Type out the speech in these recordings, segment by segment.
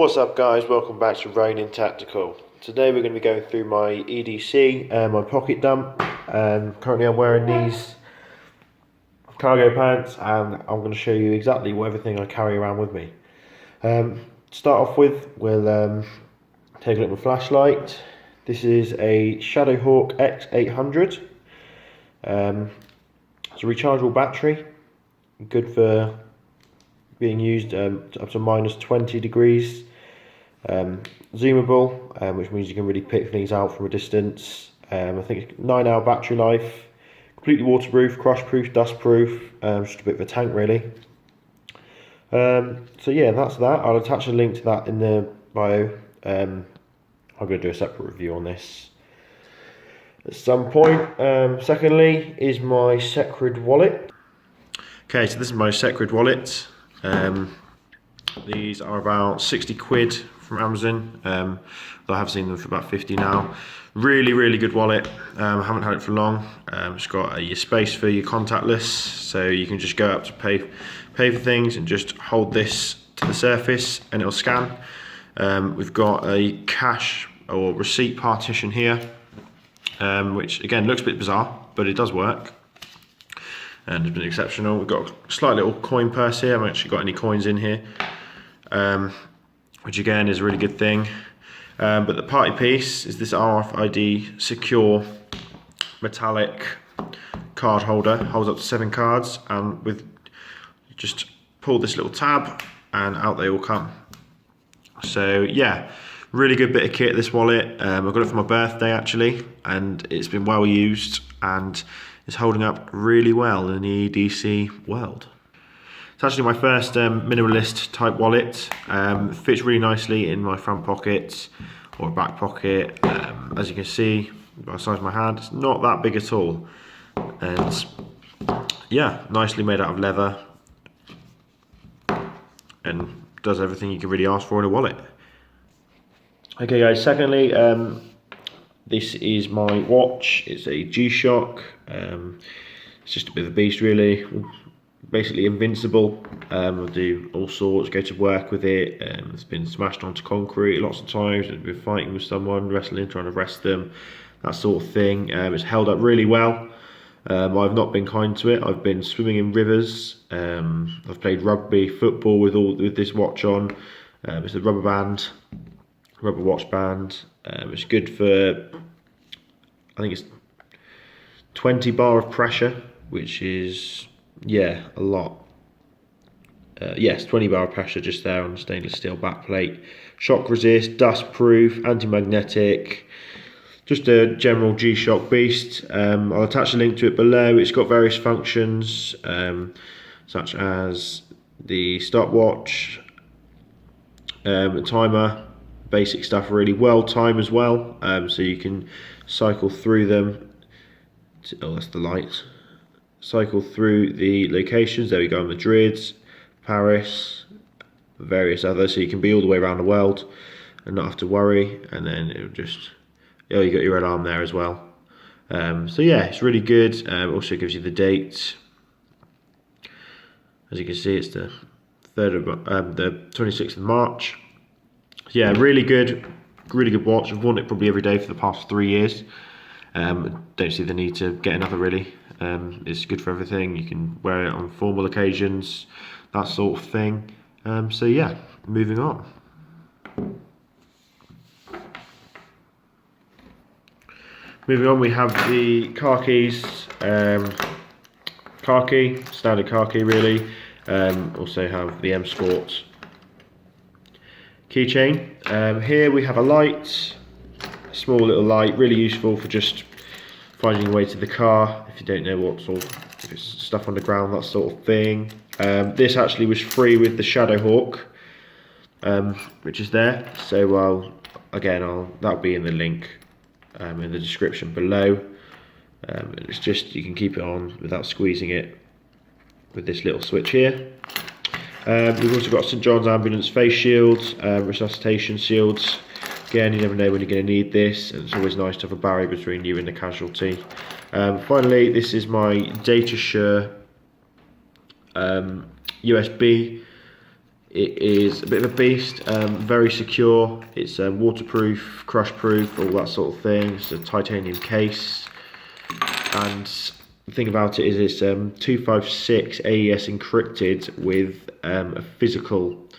What's up guys, welcome back to Ronin Tactical. Today we're going to be going through my EDC and my pocket dump. Currently I'm wearing these cargo pants and I'm going to show you exactly everything I carry around with me. To start off with, we'll take a look at my flashlight. This is a Shadowhawk X800. It's a rechargeable battery, good for being used up to minus 20 degrees. Zoomable, which means you can really pick things out from a distance. I think it's 9-hour battery life, completely waterproof, crush-proof, dust-proof, just a bit of a tank really. So yeah, that's that. I'll attach a link to that in the bio. I'm going to do a separate review on this at some point. Secondly is my Secrid wallet. Okay, so this is my Secrid wallet. These are about 60 quid from Amazon. I have seen them for about 50 now. Really good wallet. I haven't had it for long. It's got your space for your contactless, so you can just go up to pay for things and just hold this to the surface and it'll scan. We've got a cash or receipt partition here, which again looks a bit bizarre, but it does work. And it's been exceptional. We've got a slight little coin purse here. I haven't actually got any coins in here, which again is a really good thing. But the party piece is this RFID secure metallic card holder. Holds up to 7 cards, and with you just pull this little tab and out they all come. So yeah, really good bit of kit, this wallet. I got it for my birthday actually, and it's been well used and it's holding up really well in the EDC world. It's actually my first minimalist type wallet. Fits really nicely in my front pocket or back pocket. As you can see by the size of my hand, it's not that big at all. And yeah, nicely made out of leather and does everything you can really ask for in a wallet. Okay guys, secondly, this is my watch. It's a G-Shock. It's just a bit of a beast really. Basically invincible. I'll do all sorts, go to work with it. It's been smashed onto concrete lots of times. I've been fighting with someone, wrestling, trying to arrest them, that sort of thing. It's held up really well. I've not been kind to it. I've been swimming in rivers. I've played rugby, football with this watch on. It's a rubber watch band. It's good for, I think it's 20 bar of pressure, which is, yeah, a lot. Yes, 20 bar of pressure just there on the stainless steel back plate. Shock resist, dust proof, anti-magnetic, just a general G-Shock beast. I'll attach a link to it below. It's got various functions, such as the stopwatch, timer, basic stuff really, well time as well, so you can cycle through them. Oh, that's the light. Cycle through the locations. There we go, Madrid, Paris, various others, so you can be all the way around the world and not have to worry. And then it'll just, oh, you got your alarm there as well. So yeah, it's really good. Also gives you the date. As you can see, it's the 26th of March. Yeah, really good watch. I've worn it probably every day for the past 3 years. Don't see the need to get another really. It's good for everything. You can wear it on formal occasions, that sort of thing. So yeah, moving on. Moving on, we have the car keys. Car key, standard car key really. Also have the M Sport keychain. Here we have a light, a small little light, really useful for just finding your way to the car if you don't know what sort of, if it's stuff on the ground, that sort of thing. This actually was free with the Shadowhawk, which is there. So that'll be in the link in the description below. It's just, you can keep it on without squeezing it with this little switch here. We've also got St John's Ambulance face shields, resuscitation shields. Again, you never know when you're going to need this, and it's always nice to have a barrier between you and the casualty. Finally, this is my DataSure USB It is a bit of a beast, very secure. It's waterproof, crush proof, all that sort of thing. It's a titanium case, and the thing about it is it's 256 AES encrypted with a physical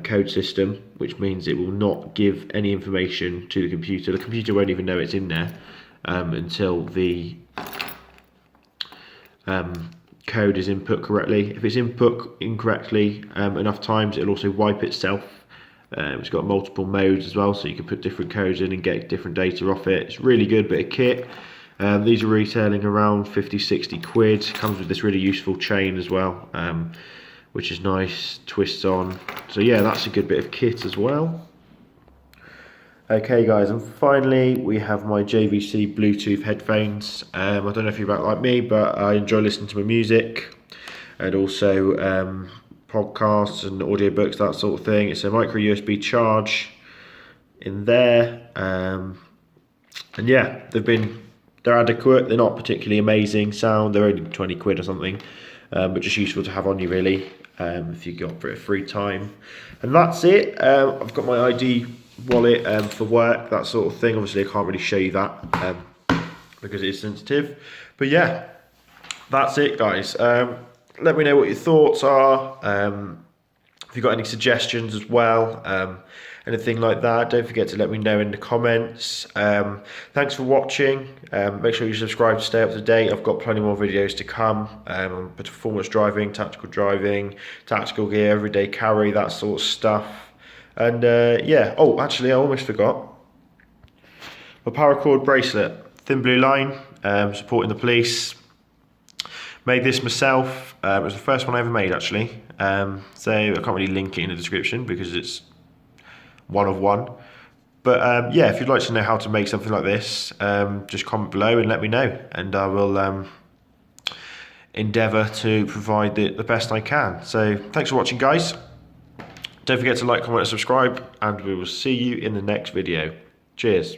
code system, which means it will not give any information to the computer. The computer won't even know it's in there until the code is input correctly. If it's input incorrectly enough times, it'll also wipe itself. It's got multiple modes as well, so you can put different codes in and get different data off it. It's really good bit of kit. These are retailing around 50-60 quid. Comes with this really useful chain as well, which is nice, twists on. So yeah, that's a good bit of kit as well. Okay guys, and finally we have my JVC Bluetooth headphones. I don't know if you're about like me, but I enjoy listening to my music and also podcasts and audiobooks, that sort of thing. It's a micro USB charge in there, and yeah, they're adequate. They're not particularly amazing sound. They're only 20 quid or something, but just useful to have on you really, if you got for a free time. And that's it. I've got my ID wallet for work, that sort of thing. Obviously I can't really show you that because it is sensitive, but yeah, that's it guys. Let me know what your thoughts are, if you've got any suggestions as well, anything like that. Don't forget to let me know in the comments. Thanks for watching. Make sure you subscribe to stay up to date. I've got plenty more videos to come, performance driving, tactical gear, everyday carry, that sort of stuff. And yeah, oh actually I almost forgot, my paracord bracelet, thin blue line, supporting the police. Made this myself. It was the first one I ever made actually, so I can't really link it in the description because it's one of one. But yeah, if you'd like to know how to make something like this, just comment below and let me know, and I will endeavour to provide the best I can. So thanks for watching guys. Don't forget to like, comment and subscribe, and we will see you in the next video. Cheers.